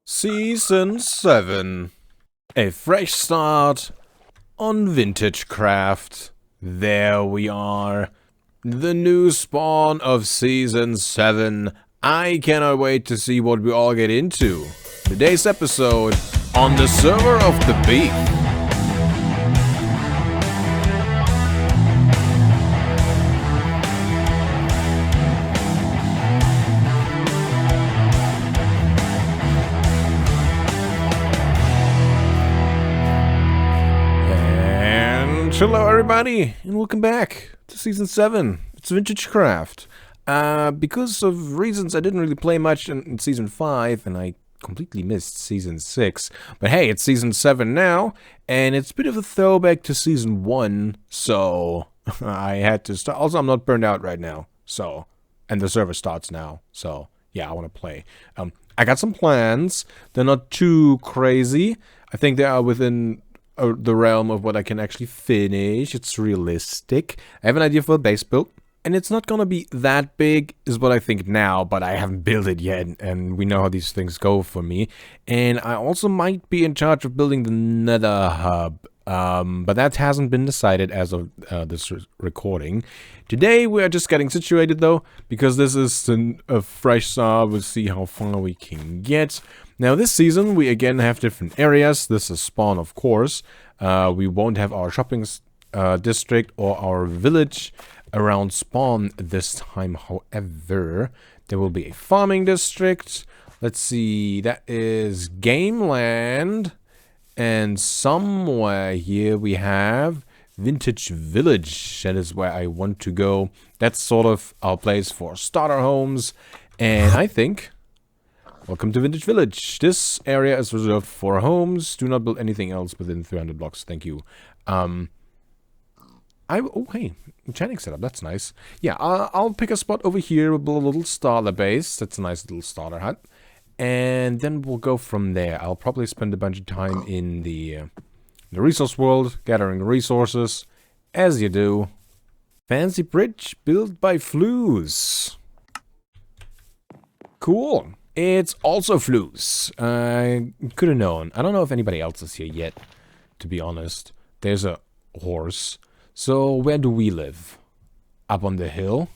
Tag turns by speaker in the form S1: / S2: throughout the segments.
S1: Season 7. A fresh start on VintageCraft. There we are. The new spawn of Season 7. I cannot wait to see what we all get into. Today's episode on the server of the Beef. Hello everybody, and welcome back to Season 7. It's VintageCraft. Because of reasons I didn't really play much in Season 5, and I completely missed Season 6. But hey, it's Season 7 now, and it's a bit of a throwback to Season 1, so I had to start. Also, I'm not burned out right now, so, and the server starts now, so yeah, I want to play. I got some plans. They're not too crazy. I think they are within the realm of what I can actually finish. It's realistic. I have an idea for a base build, and it's not gonna be that big is what I think now, but I haven't built it yet, and we know how these things go for me. And I also might be in charge of building the nether hub, but that hasn't been decided as of this recording. Today we are just getting situated though, because this is a fresh start. We'll see how far we can get. Now this season we again have different areas. This is spawn, of course. We won't have our shopping district or our village around spawn this time. However, there will be a farming district. Let's see, that is game land. And somewhere here we have Vintage Village. That is where I want to go. That's sort of our place for starter homes. And I think... Welcome to Vintage Village. This area is reserved for homes. Do not build anything else within 300 blocks. Thank you. Oh, hey. Enchanting setup. That's nice. Yeah, I'll pick a spot over here. We'll build a little starter base. That's a nice little starter hut. And then we'll go from there. I'll probably spend a bunch of time in the resource world, gathering resources, as you do. Fancy bridge built by Flues. Cool. It's also Flues. I could have known. I don't know if anybody else is here yet, to be honest. There's a horse. So where do we live? Up on the hill?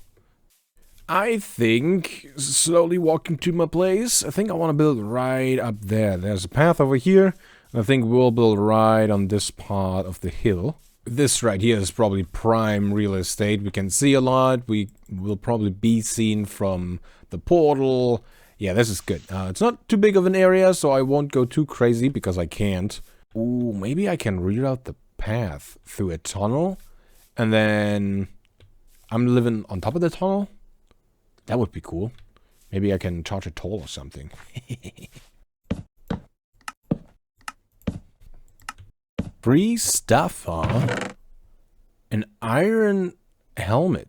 S1: I think, slowly walking to my place, I think I want to build right up there. There's a path over here. And I think we'll build right on this part of the hill. This right here is probably prime real estate. We can see a lot. We will probably be seen from the portal. Yeah, this is good. It's not too big of an area, so I won't go too crazy because I can't. Ooh, maybe I can reroute the path through a tunnel. And then I'm living on top of the tunnel. That would be cool. Maybe I can charge a toll or something. Free stuff, huh? An iron helmet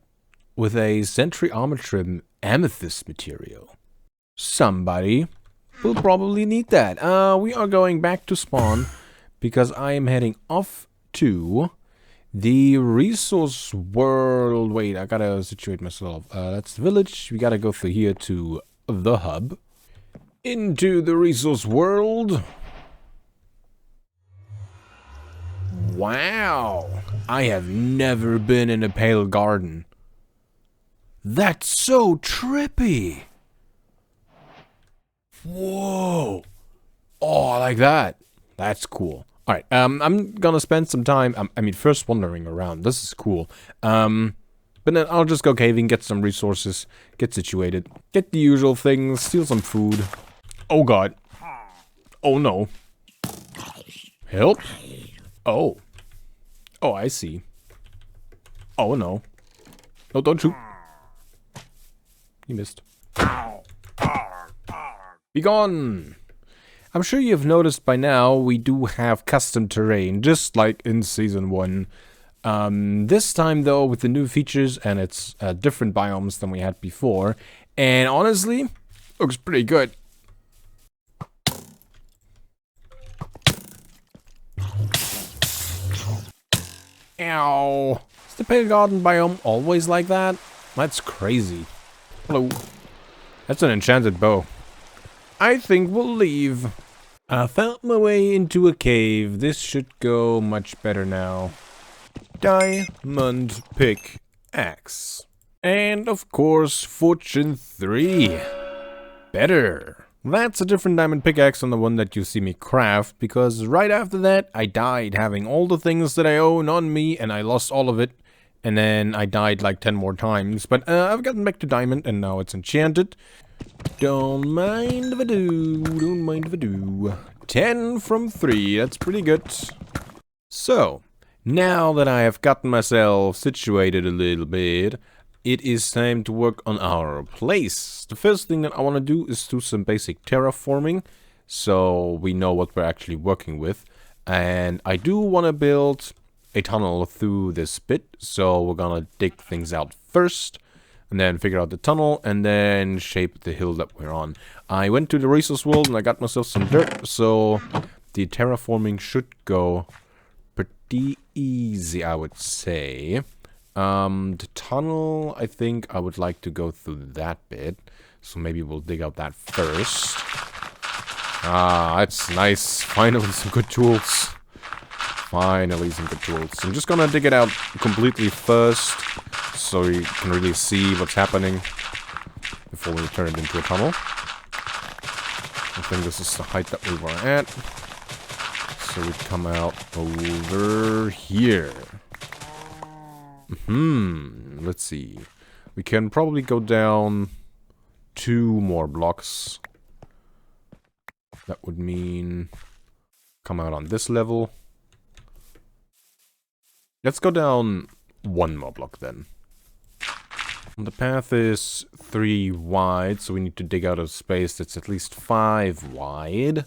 S1: with a sentry armor trim amethyst material. Somebody will probably need that. We are going back to spawn because I am heading off to the resource world. Wait, I gotta situate myself. That's the village. We gotta go through here to the hub. Into the resource world. Wow. I have never been in a pale garden. That's so trippy. Whoa. Oh, I like that. That's cool. Alright, I'm gonna spend some time, first wandering around. This is cool. But then I'll just go caving, get some resources, get situated, get the usual things, steal some food. Oh god. Oh no. Help. Oh. Oh, I see. Oh no. No, don't shoot. You missed. Be gone! I'm sure you've noticed by now we do have custom terrain, just like in Season 1. This time though with the new features, and it's different biomes than we had before. And honestly, looks pretty good. Ow! Is the pale garden biome always like that? That's crazy. Hello. That's an enchanted bow. I think we'll leave. I found my way into a cave. This should go much better now. Diamond pickaxe. And of course, fortune 3. Better. That's a different diamond pickaxe than the one that you see me craft, because right after that, I died having all the things that I own on me, and I lost all of it. And then I died like 10 more times, but I've gotten back to diamond, and now it's enchanted. Don't mind if I do, don't mind if I do. 10 from 3, that's pretty good. So, now that I have gotten myself situated a little bit, it is time to work on our place. The first thing that I want to do is do some basic terraforming, so we know what we're actually working with. And I do want to build a tunnel through this bit, so we're gonna dig things out first, and then figure out the tunnel, and then shape the hill that we're on. I went to the resource world and I got myself some dirt, so the terraforming should go pretty easy, I would say. The tunnel, I think I would like to go through that bit, so maybe we'll dig out that first. Ah, that's nice. Finally some good tools. Finally some good tools. I'm just gonna dig it out completely first, so you can really see what's happening before we turn it into a tunnel. I think this is the height that we were at. So we come out over here. Let's see. We can probably go down 2 more blocks. That would mean come out on this level. Let's go down 1 more block then. The path is 3 wide, so we need to dig out a space that's at least 5 wide.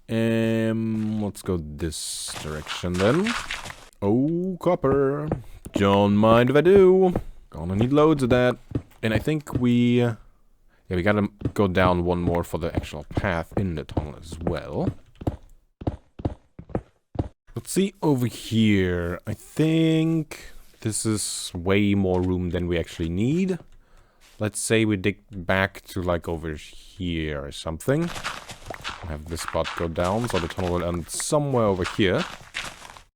S1: Let's go this direction then. Oh, copper. Don't mind if I do. Gonna need loads of that. And I think we gotta go down 1 more for the actual path in the tunnel as well. Let's see over here. I think this is way more room than we actually need. Let's say we dig back to like over here or something. Have this spot go down, so the tunnel will end somewhere over here.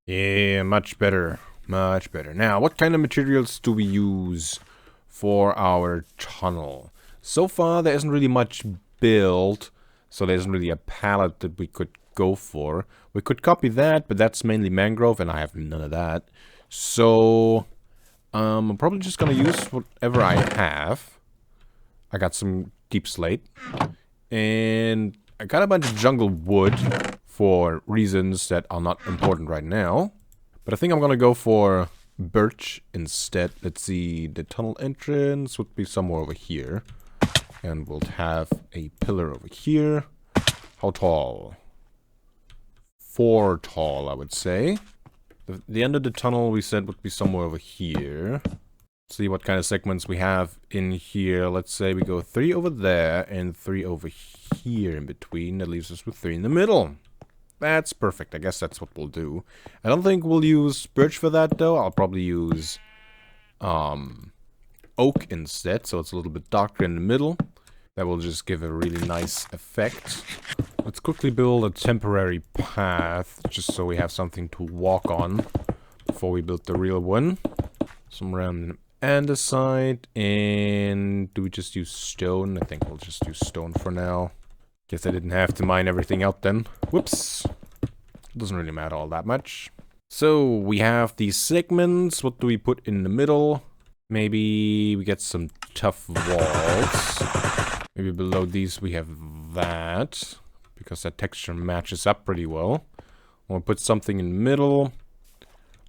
S1: Yeah, much better. Much better. Now, what kind of materials do we use for our tunnel? So far, there isn't really much built, so there isn't really a palette that we could go for. We could copy that, but that's mainly mangrove, and I have none of that. So, I'm probably just gonna use whatever I have. I got some deep slate, and I got a bunch of jungle wood for reasons that are not important right now. But I think I'm gonna go for birch instead. Let's see, the tunnel entrance would be somewhere over here. And we'll have a pillar over here. How tall? 4 tall, I would say. The end of the tunnel we said would be somewhere over here. See what kind of segments we have in here. Let's say we go 3 over there and 3 over here in between. That leaves us with 3 in the middle. That's perfect. I guess that's what we'll do. I don't think we'll use birch for that, though. I'll probably use oak instead, so it's a little bit darker in the middle. That will just give a really nice effect. Let's quickly build a temporary path, just so we have something to walk on before we build the real one. Some random andesite, and do we just use stone? I think we'll just use stone for now. Guess I didn't have to mine everything out then. Whoops. Doesn't really matter all that much. So, we have these segments. What do we put in the middle? Maybe we get some tough walls. Maybe below these we have that, because that texture matches up pretty well. We'll put something in the middle,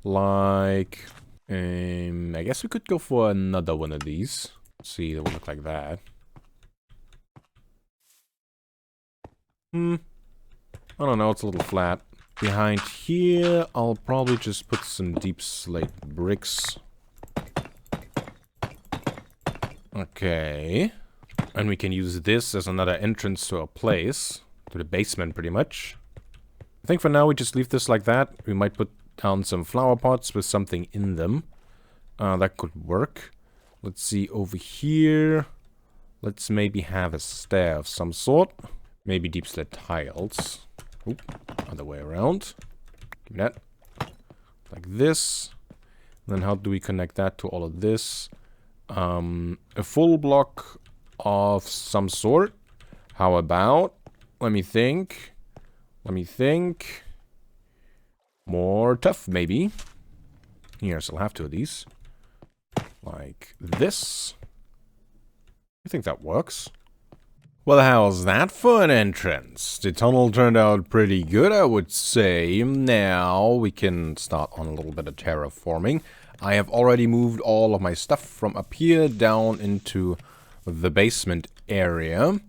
S1: like, I guess we could go for another one of these. Let's see, that will look like that. I don't know, it's a little flat. Behind here, I'll probably just put some deep slate bricks. Okay. And we can use this as another entrance to our place. To the basement, pretty much. I think for now we just leave this like that. We might put down some flower pots with something in them. That could work. Let's see, over here. Let's maybe have a stair of some sort. Maybe deep slit tiles. Oop, other way around. Give me that. Like this. And then how do we connect that to all of this? A full block of some sort. How about... Let me think. Let me think. More tough, maybe. Here, so I'll have two of these. Like this. I think that works. Well, how's that for an entrance? The tunnel turned out pretty good, I would say. Now we can start on a little bit of terraforming. I have already moved all of my stuff from up here down into the basement area.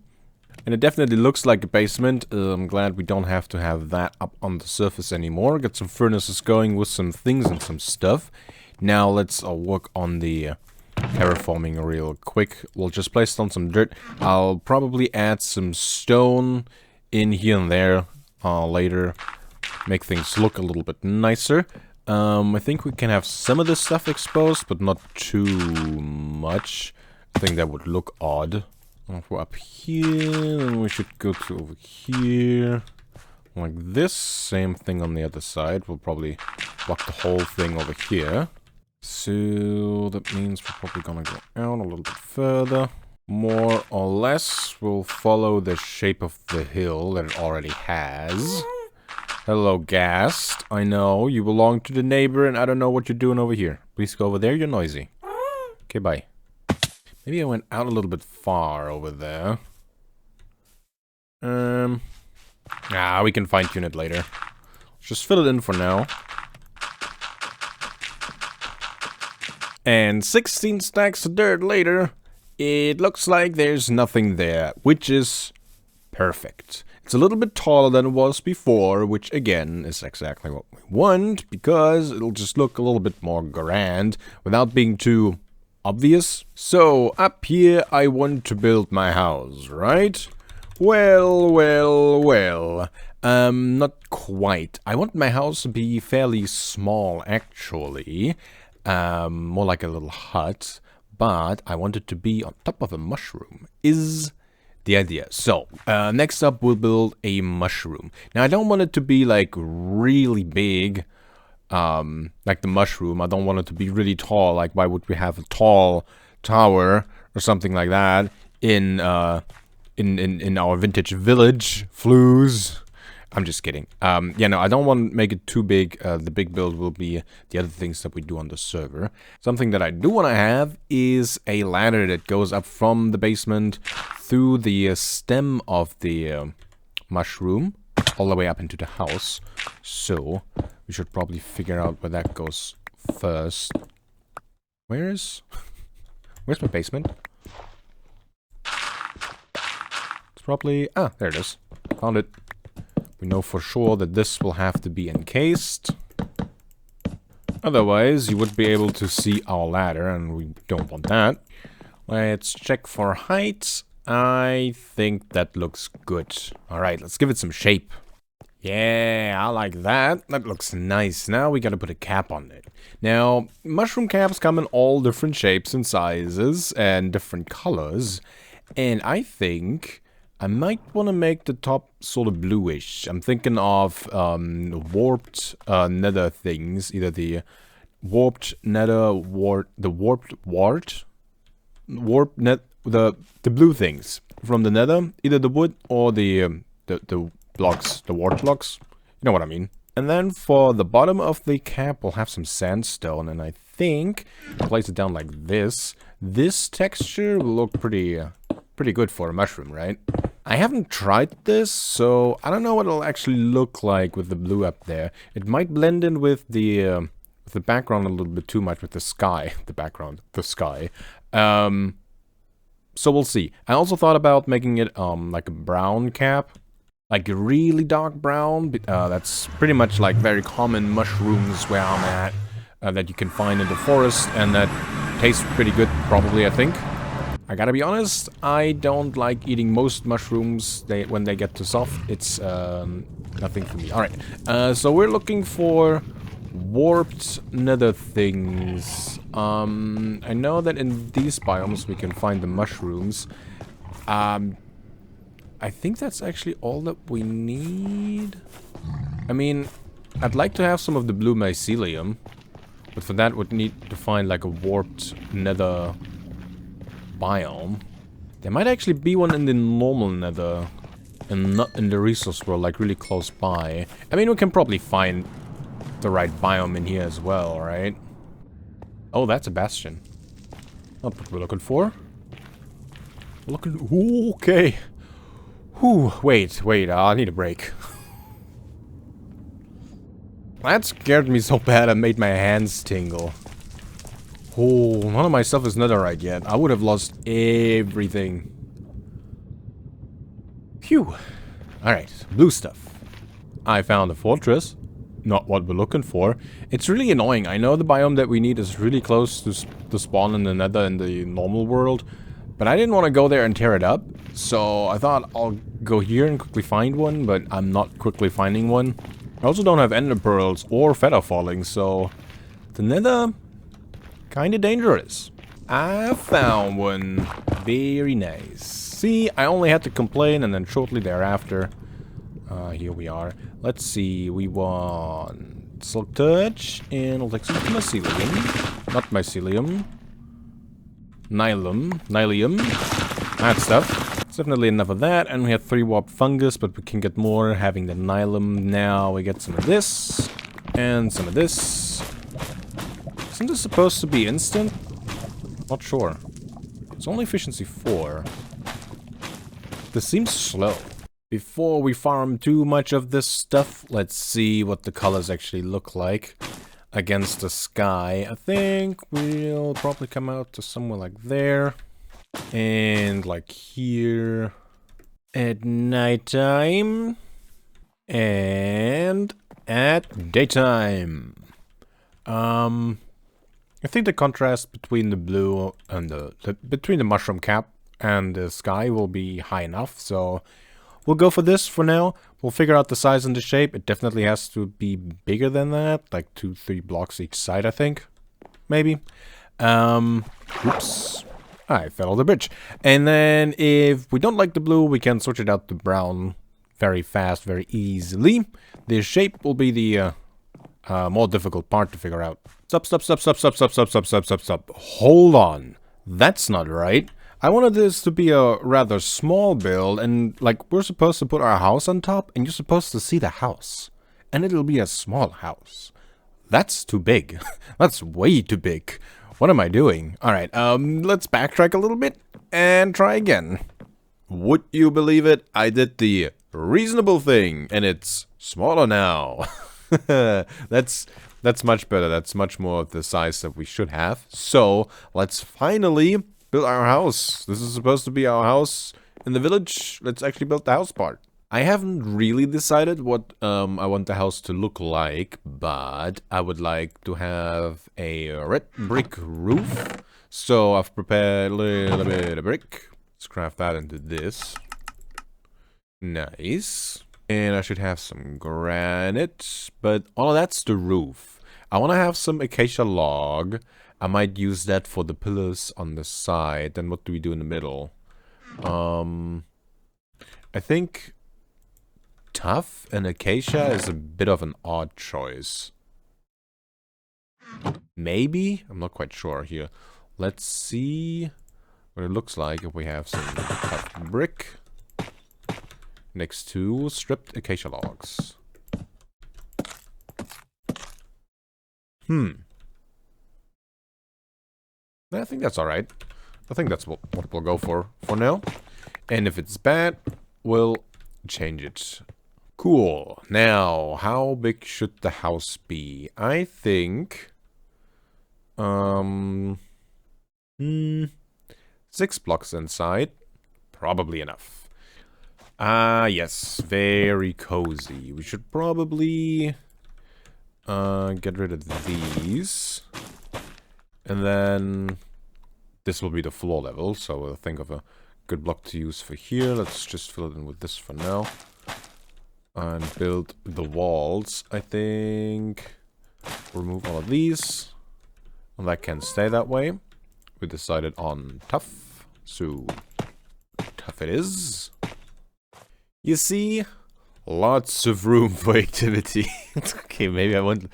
S1: And it definitely looks like a basement. I'm glad we don't have to have that up on the surface anymore. Got some furnaces going with some things and some stuff. Now let's work on the terraforming real quick. We'll just place down some dirt. I'll probably add some stone in here and there later. Make things look a little bit nicer. I think we can have some of this stuff exposed, but not too much. I think that would look odd. If we're up here, then we should go to over here. Like this. Same thing on the other side. We'll probably block the whole thing over here. So that means we're probably gonna go out a little bit further. More or less, we'll follow the shape of the hill that it already has. Hello, Ghast. I know, you belong to the neighbor and I don't know what you're doing over here. Please go over there, you're noisy. Okay, bye. Maybe I went out a little bit far over there. We can fine-tune it later. Let's just fill it in for now. And 16 stacks of dirt later, it looks like there's nothing there, which is perfect. It's a little bit taller than it was before, which again is exactly what we want, because it'll just look a little bit more grand without being too obvious. So up here I want to build my house, right? Well. Not quite. I want my house to be fairly small, actually. More like a little hut, but I want it to be on top of a mushroom, is the idea. So, next up we'll build a mushroom. Now, I don't want it to be, like, really big, like the mushroom. I don't want it to be really tall. Like, why would we have a tall tower or something like that in our vintage village, Flues? I'm just kidding. Yeah, no, I don't want to make it too big. The big build will be the other things that we do on the server. Something that I do want to have is a ladder that goes up from the basement through the stem of the mushroom all the way up into the house. So we should probably figure out where that goes first. Where's my basement? It's probably... Ah, there it is. Found it. We know for sure that this will have to be encased. Otherwise, you would be able to see our ladder, and we don't want that. Let's check for height. I think that looks good. Alright, let's give it some shape. Yeah, I like that. That looks nice. Now we gotta put a cap on it. Now, mushroom caps come in all different shapes and sizes and different colors. And I think I might want to make the top sort of bluish. I'm thinking of warped nether things. Either the warped nether the blue things from the nether. Either the wood or the blocks, the wart blocks. You know what I mean. And then for the bottom of the cap, we'll have some sandstone. And I think I'll place it down like this. This texture will look pretty good for a mushroom, right? I haven't tried this, so I don't know what it'll actually look like with the blue up there. It might blend in with the background a little bit too much with the sky. The sky. So we'll see. I also thought about making it like a brown cap. Like a really dark brown. That's pretty much like very common mushrooms where I'm at. That you can find in the forest, and that tastes pretty good, probably, I think. I gotta be honest, I don't like eating most mushrooms when they get too soft. It's nothing for me. Alright, so we're looking for warped nether things. I know that in these biomes we can find the mushrooms. I think that's actually all that we need. I mean, I'd like to have some of the blue mycelium, but for that we'd need to find like a warped nether biome. There might actually be one in the normal nether, and not in the resource world, like really close by. I mean, we can probably find the right biome in here as well, right? Oh, that's a bastion. Not what we're looking for. We're looking... Ooh, okay. Whew, wait, I need a break. That scared me so bad I made my hands tingle. Oh, none of my stuff is netherite yet. I would have lost everything. Phew. Alright, blue stuff. I found a fortress. Not what we're looking for. It's really annoying. I know the biome that we need is really close to spawn in the nether in the normal world. But I didn't want to go there and tear it up. So I thought I'll go here and quickly find one. But I'm not quickly finding one. I also don't have ender pearls or feather falling. So the nether... kinda dangerous. I found one. Very nice. See, I only had to complain and then shortly thereafter... here we are. Let's see, we want Silk Touch, and I'll take some mycelium. Not mycelium. Nylium. That stuff. It's definitely enough of that, and we have 3 warp fungus, but we can get more having the Nylium. Now we get some of this, and some of this. Isn't this supposed to be instant? Not sure. It's only efficiency 4. This seems slow. Before we farm too much of this stuff, let's see what the colors actually look like against the sky. I think we'll probably come out to somewhere like there. And like here. At nighttime. And at daytime. I think the contrast between the blue and between the mushroom cap and the sky will be high enough, so we'll go for this for now. We'll figure out the size and the shape. It definitely has to be bigger than that, like 2-3 blocks each side, I think. Maybe. Oops. I fell off the bridge. And then if we don't like the blue, we can switch it out to brown very fast, very easily. The shape will be the more difficult part to figure out. Stop. Hold on. That's not right. I wanted this to be a rather small build, and like we're supposed to put our house on top, and you're supposed to see the house. And it'll be a small house. That's too big. That's way too big. What am I doing? Alright, let's backtrack a little bit and try again. Would you believe it? I did the reasonable thing, and it's smaller now. That's much better. That's much more of the size that we should have. So, let's finally build our house. This is supposed to be our house in the village. Let's actually build the house part. I haven't really decided what I want the house to look like, but I would like to have a red brick roof. So I've prepared a little bit of brick. Let's craft that into this. Nice. And I should have some granite, but all of that's the roof. I want to have some acacia log. I might use that for the pillars on the side. Then what do we do in the middle? I think tough and acacia is a bit of an odd choice. Maybe? I'm not quite sure here. Let's see what it looks like if we have some tough brick next to stripped acacia logs. I think that's alright. I think that's what we'll go for now. And if it's bad, we'll change it. Cool. Now, how big should the house be? I think 6 blocks inside. Probably enough. Yes. Very cozy. We should probably get rid of these. And then this will be the floor level, so we'll think of a good block to use for here. Let's just fill it in with this for now. And build the walls, I think. Remove all of these. And that can stay that way. We decided on tough, so tough it is. You see, lots of room for activity. Okay, maybe I went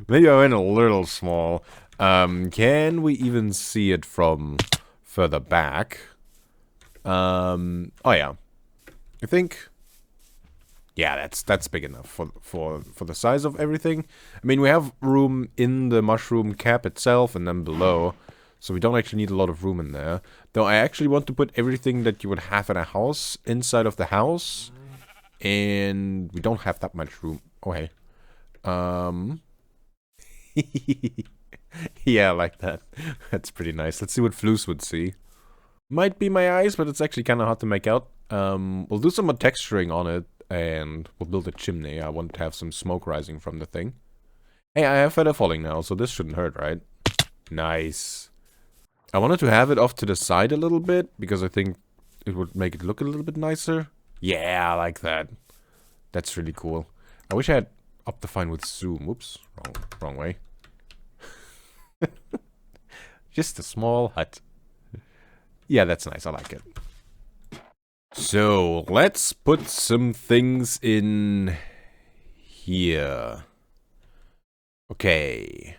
S1: a little small. Can we even see it from further back? Oh yeah. I think, yeah, that's big enough for the size of everything. I mean, we have room in the mushroom cap itself and then below, so we don't actually need a lot of room in there. Though I actually want to put everything that you would have in a house inside of the house, and we don't have that much room. Oh hey, yeah, I like that. That's pretty nice. Let's see what Floos would see. Might be my eyes, but it's actually kind of hard to make out. We'll do some more texturing on it, and we'll build a chimney. I want to have some smoke rising from the thing. Hey, I have feather falling now, so this shouldn't hurt, right? Nice. I wanted to have it off to the side a little bit, because I think it would make it look a little bit nicer. Yeah, I like that. That's really cool. I wish I had Optifine with zoom. Whoops, wrong way. Just a small hut. Yeah, that's nice. I like it. So, let's put some things in here. Okay.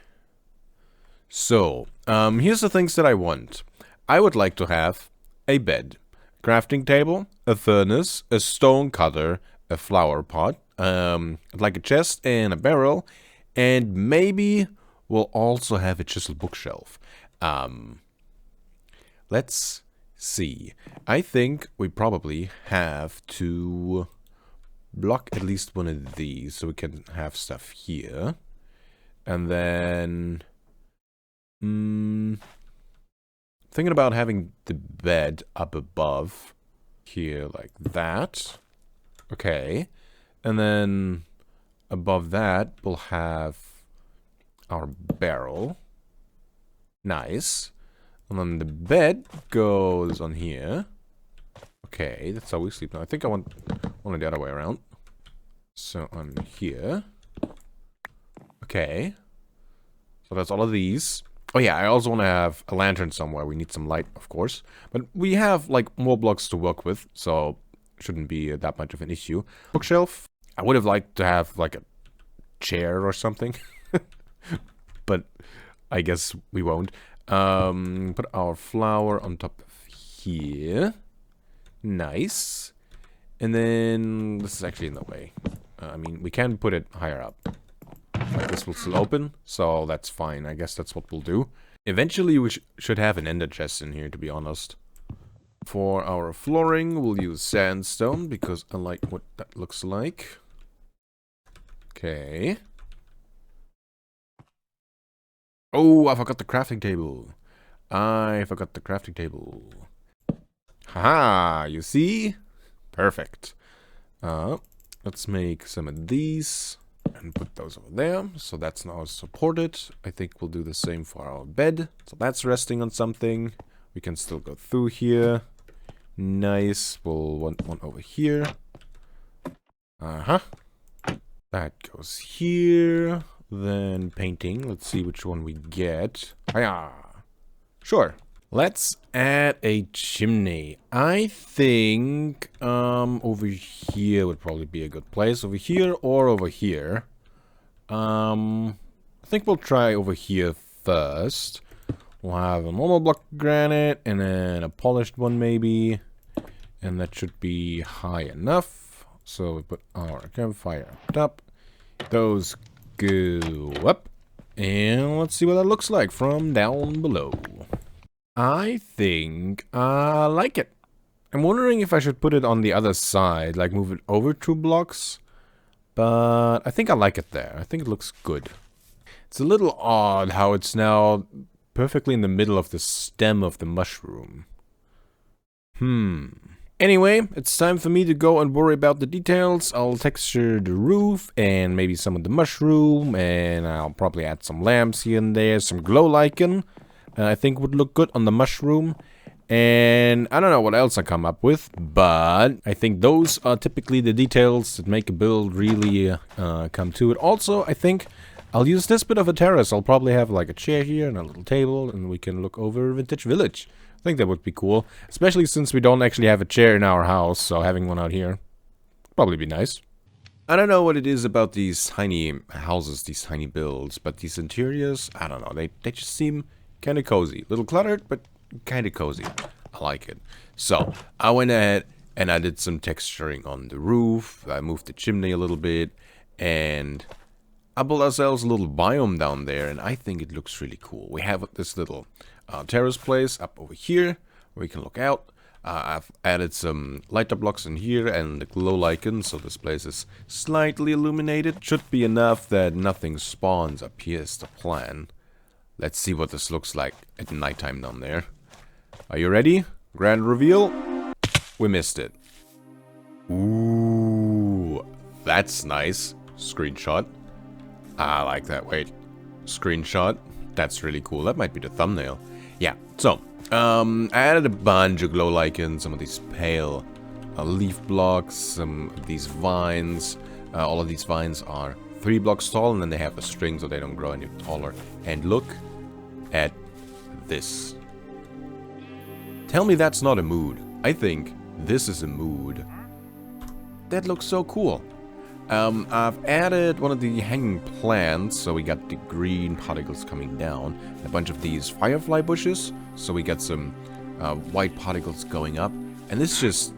S1: So, here's the things that I want. I would like to have a bed, crafting table, a furnace, a stone cutter, a flower pot, I'd like a chest and a barrel, and maybe we'll also have a chisel bookshelf. Let's see. I think we probably have to block at least one of these so we can have stuff here. And then thinking about having the bed up above here like that. Okay. And then above that we'll have our barrel. Nice. And then the bed goes on here. Okay, that's how we sleep now. I think I want it the other way around. So on here. Okay. So that's all of these. Oh yeah, I also want to have a lantern somewhere. We need some light, of course. But we have, like, more blocks to work with, so shouldn't be that much of an issue. Bookshelf. I would have liked to have, like, a chair or something. But I guess we won't. Put our flower on top of here. Nice. And then this is actually in the way. I mean, we can put it higher up. Like this will still open, so that's fine. I guess that's what we'll do. Eventually, we should have an ender chest in here, to be honest. For our flooring, we'll use sandstone because I like what that looks like. Okay. Oh, I forgot the crafting table. Haha, you see? Perfect. Let's make some of these and put those over there. So that's now supported. I think we'll do the same for our bed. So that's resting on something. We can still go through here. Nice. We'll want one over here. That goes here. Then painting. Let's see which one we get. Hiya! Sure. Let's add a chimney. I think over here would probably be a good place. Over here or over here. I think we'll try over here first. We'll have a normal block of granite and then a polished one maybe. And that should be high enough. So we put our campfire up top. Those go up. And let's see what that looks like from down below. I think I like it. I'm wondering if I should put it on the other side, like move it over 2 blocks. But I think I like it there. I think it looks good. It's a little odd how it's now perfectly in the middle of the stem of the mushroom. Anyway, it's time for me to go and worry about the details. I'll texture the roof and maybe some of the mushroom, and I'll probably add some lamps here and there, some glow lichen. I think would look good on the mushroom. And I don't know what else I come up with, but I think those are typically the details that make a build really come to it. Also, I think I'll use this bit of a terrace. I'll probably have like a chair here and a little table, and we can look over Vintage Village. I think that would be cool, especially since we don't actually have a chair in our house, so having one out here Probably be nice. I don't know what it is about these tiny houses, these tiny builds, but these interiors, I don't know, they just seem kind of cozy. Little cluttered, but kind of cozy. I like it. So, I went ahead and I did some texturing on the roof. I moved the chimney a little bit, and I built ourselves a little biome down there, and I think it looks really cool. We have this little terrace place up over here, where you can look out. I've added some lighter blocks in here and the glow lichen, so this place is slightly illuminated. Should be enough that nothing spawns up here is the plan. Let's see what this looks like at nighttime down there. Are you ready? Grand reveal? We missed it. Ooh, that's nice. Screenshot. I like that. Wait. Screenshot. That's really cool. That might be the thumbnail. Yeah, so I added a bunch of glow lichens, some of these pale leaf blocks, some of these vines. All of these vines are 3 blocks tall, and then they have a string so they don't grow any taller. And look at this. Tell me that's not a mood. I think this is a mood. That looks so cool. I've added one of the hanging plants, so we got the green particles coming down. A bunch of these firefly bushes, so we got some white particles going up. And this it's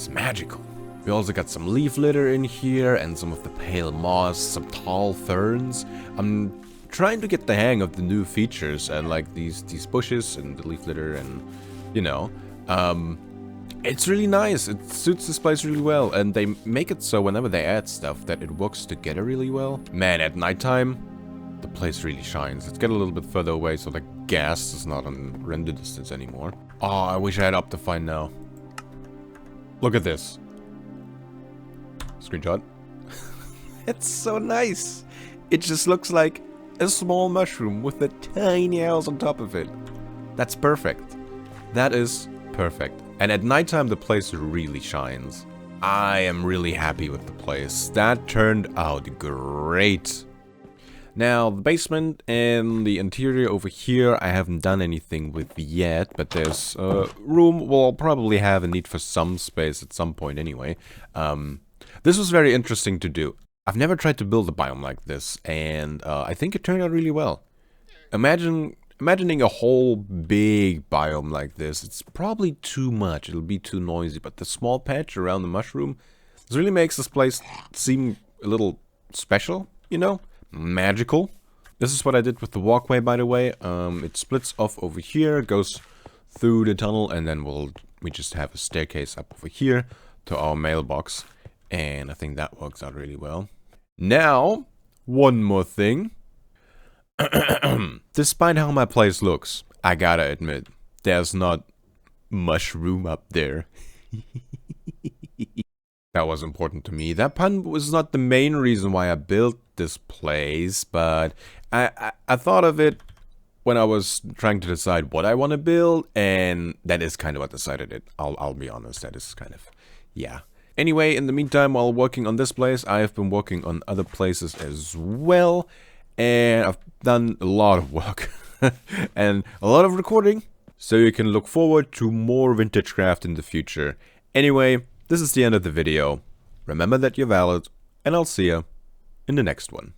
S1: magical. We also got some leaf litter in here, and some of the pale moss, some tall ferns. I'm trying to get the hang of the new features, and like these bushes and the leaf litter, and you know, it's really nice. It suits this place really well, and they make it so whenever they add stuff that it works together really well. Man, at nighttime, the place really shines. Let's get a little bit further away so the gas is not on render distance anymore. Oh, I wish I had Optifine now. Look at this. Screenshot. It's so nice. It just looks like a small mushroom with a tiny house on top of it. That's perfect. That is perfect. And at nighttime, the place really shines. I am really happy with the place. That turned out great. Now, the basement and the interior over here, I haven't done anything with yet, but there's room. We'll probably have a need for some space at some point anyway. This was very interesting to do. I've never tried to build a biome like this, and I think it turned out really well. Imagining a whole big biome like this, it's probably too much. It'll be too noisy, but the small patch around the mushroom, this really makes this place seem a little special, you know? Magical. This is what I did with the walkway, by the way. It splits off over here, goes through the tunnel, and then we just have a staircase up over here to our mailbox. And I think that works out really well. Now, one more thing. Despite how my place looks, I gotta admit, there's not much room up there. That was important to me. That pun was not the main reason why I built this place, but I thought of it when I was trying to decide what I want to build, and that is kind of what decided it. I'll be honest, that is kind of, yeah. Anyway, in the meantime, while working on this place, I have been working on other places as well, and I've done a lot of work and a lot of recording, so you can look forward to more VintageCraft in the future. Anyway, this is the end of the video. Remember that you're valid, and I'll see you in the next one.